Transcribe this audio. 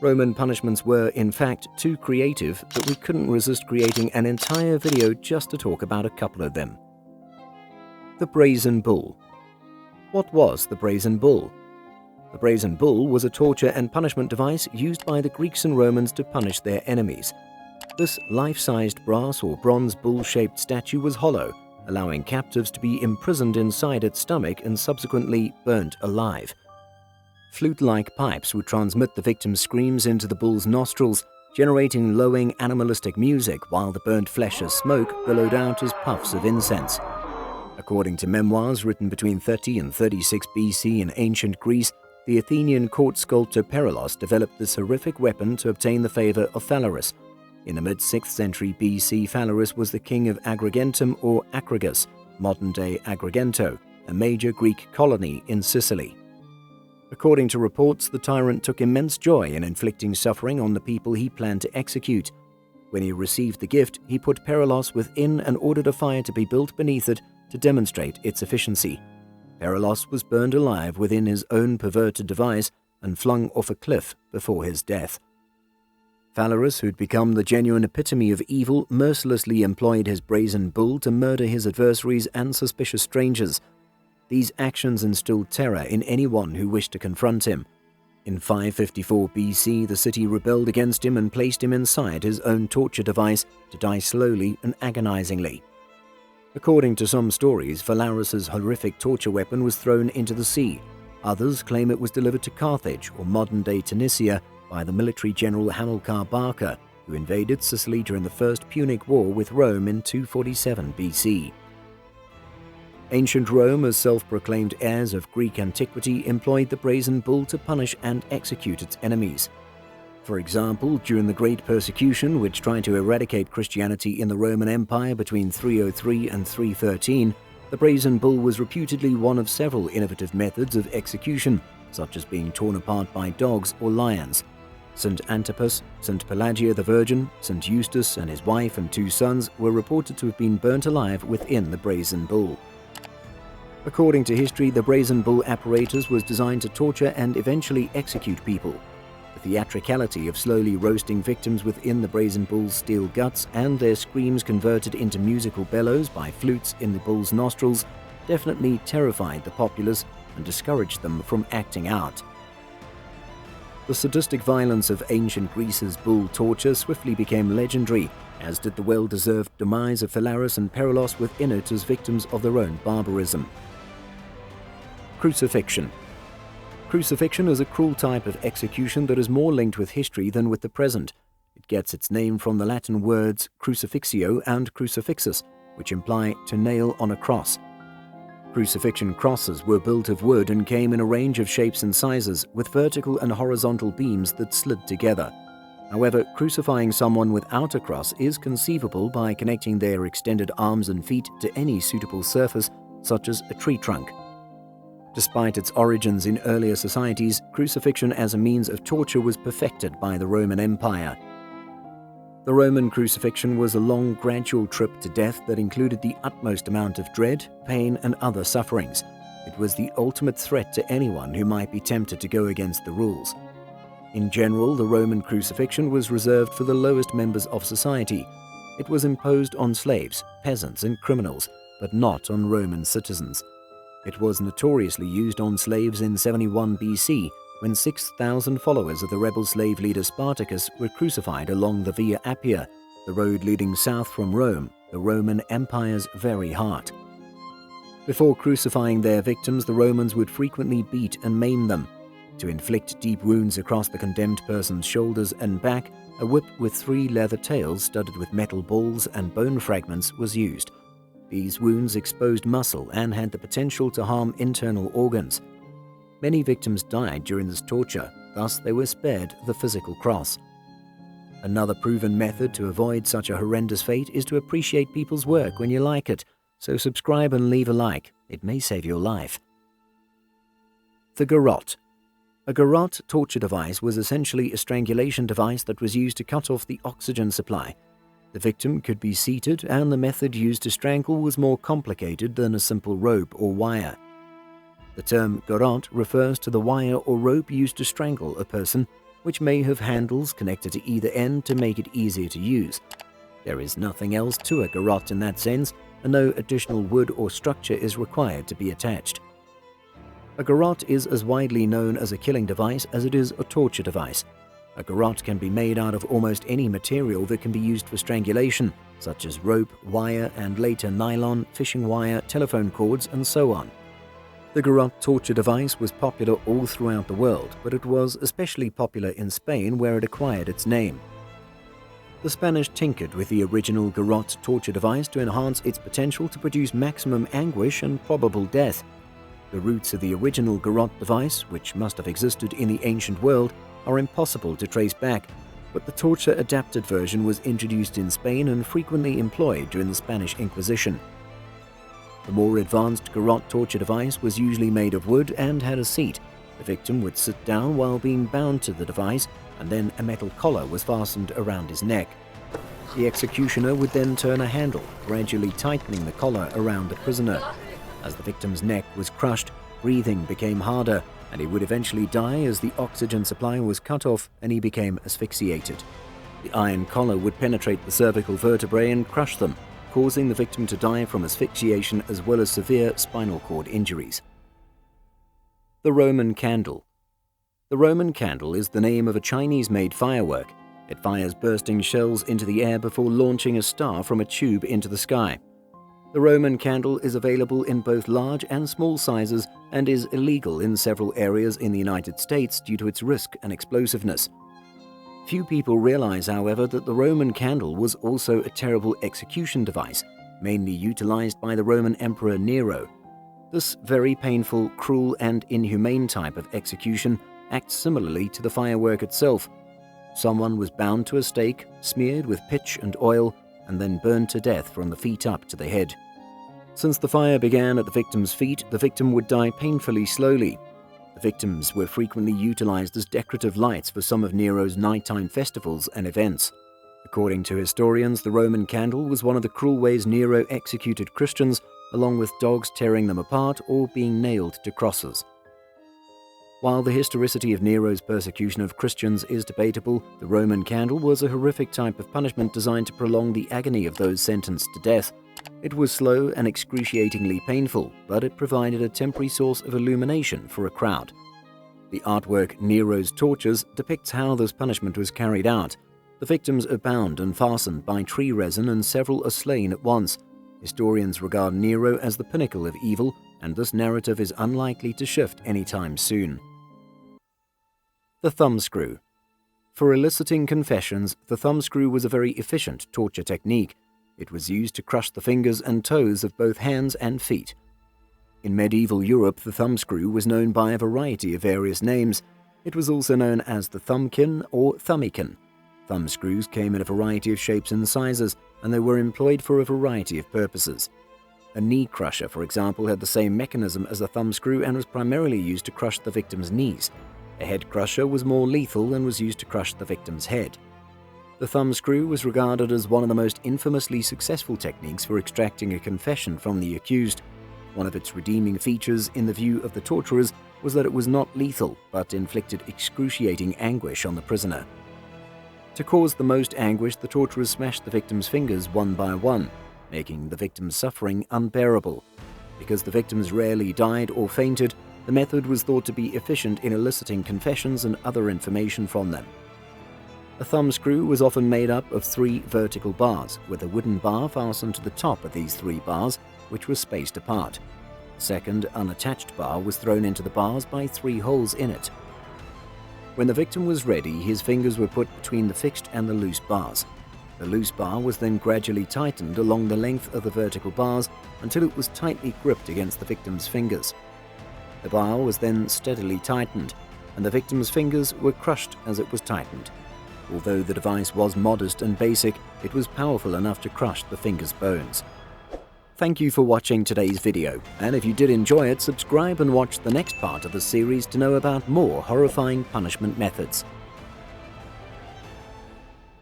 Roman punishments were, in fact, too creative that we couldn't resist creating an entire video just to talk about a couple of them. The Brazen Bull. What was the Brazen Bull? The Brazen Bull was a torture and punishment device used by the Greeks and Romans to punish their enemies. This life-sized brass or bronze bull-shaped statue was hollow, allowing captives to be imprisoned inside its stomach and subsequently burnt alive. Flute-like pipes would transmit the victim's screams into the bull's nostrils, generating lowing animalistic music while the burnt flesh as smoke billowed out as puffs of incense. According to memoirs written between 30 and 36 BC in ancient Greece, the Athenian court sculptor Perilos developed this horrific weapon to obtain the favor of Phalaris. In the mid-6th century BC, Phalaris was the king of Agrigentum or Acragas, modern-day Agrigento, a major Greek colony in Sicily. According to reports, the tyrant took immense joy in inflicting suffering on the people he planned to execute. When he received the gift, he put Perilos within and ordered a fire to be built beneath it to demonstrate its efficiency. Perilos was burned alive within his own perverted device and flung off a cliff before his death. Phalaris, who'd become the genuine epitome of evil, mercilessly employed his brazen bull to murder his adversaries and suspicious strangers. These actions instilled terror in anyone who wished to confront him. In 554 BC, the city rebelled against him and placed him inside his own torture device to die slowly and agonizingly. According to some stories, Phalaris's horrific torture weapon was thrown into the sea. Others claim it was delivered to Carthage or modern-day Tunisia by the military general Hamilcar Barca, who invaded Sicily during the First Punic War with Rome in 247 BC. Ancient Rome, as self-proclaimed heirs of Greek antiquity, employed the brazen bull to punish and execute its enemies. For example, during the Great Persecution, which tried to eradicate Christianity in the Roman Empire between 303 and 313, the brazen bull was reputedly one of several innovative methods of execution, such as being torn apart by dogs or lions. St. Antipas, St. Pelagia the Virgin, St. Eustace and his wife and 2 sons were reported to have been burnt alive within the brazen bull. According to history, the brazen bull apparatus was designed to torture and eventually execute people. The theatricality of slowly roasting victims within the brazen bull's steel guts and their screams converted into musical bellows by flutes in the bull's nostrils definitely terrified the populace and discouraged them from acting out. The sadistic violence of ancient Greece's bull torture swiftly became legendary, as did the well-deserved demise of Phalaris and Perilos within it as victims of their own barbarism. Crucifixion. Crucifixion is a cruel type of execution that is more linked with history than with the present. It gets its name from the Latin words crucifixio and crucifixus, which imply to nail on a cross. Crucifixion crosses were built of wood and came in a range of shapes and sizes, with vertical and horizontal beams that slid together. However, crucifying someone without a cross is conceivable by connecting their extended arms and feet to any suitable surface, such as a tree trunk. Despite its origins in earlier societies, crucifixion as a means of torture was perfected by the Roman Empire. The Roman crucifixion was a long, gradual trip to death that included the utmost amount of dread, pain, and other sufferings. It was the ultimate threat to anyone who might be tempted to go against the rules. In general, the Roman crucifixion was reserved for the lowest members of society. It was imposed on slaves, peasants, and criminals, but not on Roman citizens. It was notoriously used on slaves in 71 BC, when 6,000 followers of the rebel slave leader Spartacus were crucified along the Via Appia, the road leading south from Rome, the Roman Empire's very heart. Before crucifying their victims, the Romans would frequently beat and maim them. To inflict deep wounds across the condemned person's shoulders and back, a whip with 3 leather tails studded with metal balls and bone fragments was used. These wounds exposed muscle and had the potential to harm internal organs. Many victims died during this torture, thus they were spared the physical cross. Another proven method to avoid such a horrendous fate is to appreciate people's work when you like it, so subscribe and leave a like. It may save your life. The garrote. A garrote torture device was essentially a strangulation device that was used to cut off the oxygen supply. The victim could be seated, and the method used to strangle was more complicated than a simple rope or wire. The term garrote refers to the wire or rope used to strangle a person, which may have handles connected to either end to make it easier to use. There is nothing else to a garrote in that sense, and no additional wood or structure is required to be attached. A garrote is as widely known as a killing device as it is a torture device. A garrote can be made out of almost any material that can be used for strangulation, such as rope, wire, and later nylon, fishing wire, telephone cords, and so on. The garrote torture device was popular all throughout the world, but it was especially popular in Spain, where it acquired its name. The Spanish tinkered with the original garrote torture device to enhance its potential to produce maximum anguish and probable death. The roots of the original garrote device, which must have existed in the ancient world, are impossible to trace back, but the torture-adapted version was introduced in Spain and frequently employed during the Spanish Inquisition. The more advanced garrote torture device was usually made of wood and had a seat. The victim would sit down while being bound to the device, and then a metal collar was fastened around his neck. The executioner would then turn a handle, gradually tightening the collar around the prisoner. As the victim's neck was crushed, breathing became harder, and he would eventually die as the oxygen supply was cut off and he became asphyxiated. The iron collar would penetrate the cervical vertebrae and crush them, causing the victim to die from asphyxiation as well as severe spinal cord injuries. The Roman candle. The Roman candle is the name of a Chinese-made firework. It fires bursting shells into the air before launching a star from a tube into the sky. The Roman candle is available in both large and small sizes and is illegal in several areas in the United States due to its risk and explosiveness. Few people realize, however, that the Roman candle was also a terrible execution device, mainly utilized by the Roman Emperor Nero. This very painful, cruel, and inhumane type of execution acts similarly to the firework itself. Someone was bound to a stake, smeared with pitch and oil, and then burned to death from the feet up to the head. Since the fire began at the victim's feet, the victim would die painfully slowly. The victims were frequently utilized as decorative lights for some of Nero's nighttime festivals and events. According to historians, the Roman candle was one of the cruel ways Nero executed Christians, along with dogs tearing them apart or being nailed to crosses. While the historicity of Nero's persecution of Christians is debatable, the Roman candle was a horrific type of punishment designed to prolong the agony of those sentenced to death. It was slow and excruciatingly painful, but it provided a temporary source of illumination for a crowd. The artwork Nero's Tortures depicts how this punishment was carried out. The victims are bound and fastened by tree resin, and several are slain at once. Historians regard Nero as the pinnacle of evil, and this narrative is unlikely to shift anytime soon. The thumbscrew. For eliciting confessions, the thumbscrew was a very efficient torture technique. It was used to crush the fingers and toes of both hands and feet. In medieval Europe, the thumbscrew was known by a variety of various names. It was also known as the thumbkin or thumbicon. Thumbscrews came in a variety of shapes and sizes, and they were employed for a variety of purposes. A knee crusher, for example, had the same mechanism as a thumbscrew and was primarily used to crush the victim's knees. A head crusher was more lethal and was used to crush the victim's head. The thumbscrew was regarded as one of the most infamously successful techniques for extracting a confession from the accused. One of its redeeming features in the view of the torturers was that it was not lethal, but inflicted excruciating anguish on the prisoner. To cause the most anguish, the torturers smashed the victim's fingers one by one, making the victim's suffering unbearable. Because the victims rarely died or fainted, the method was thought to be efficient in eliciting confessions and other information from them. A thumbscrew was often made up of 3 vertical bars, with a wooden bar fastened to the top of these 3 bars, which was spaced apart. A second, unattached bar was thrown into the bars by 3 holes in it. When the victim was ready, his fingers were put between the fixed and the loose bars. The loose bar was then gradually tightened along the length of the vertical bars until it was tightly gripped against the victim's fingers. The bar was then steadily tightened, and the victim's fingers were crushed as it was tightened. Although the device was modest and basic, it was powerful enough to crush the finger's bones. Thank you for watching today's video, and if you did enjoy it, subscribe and watch the next part of the series to know about more horrifying punishment methods.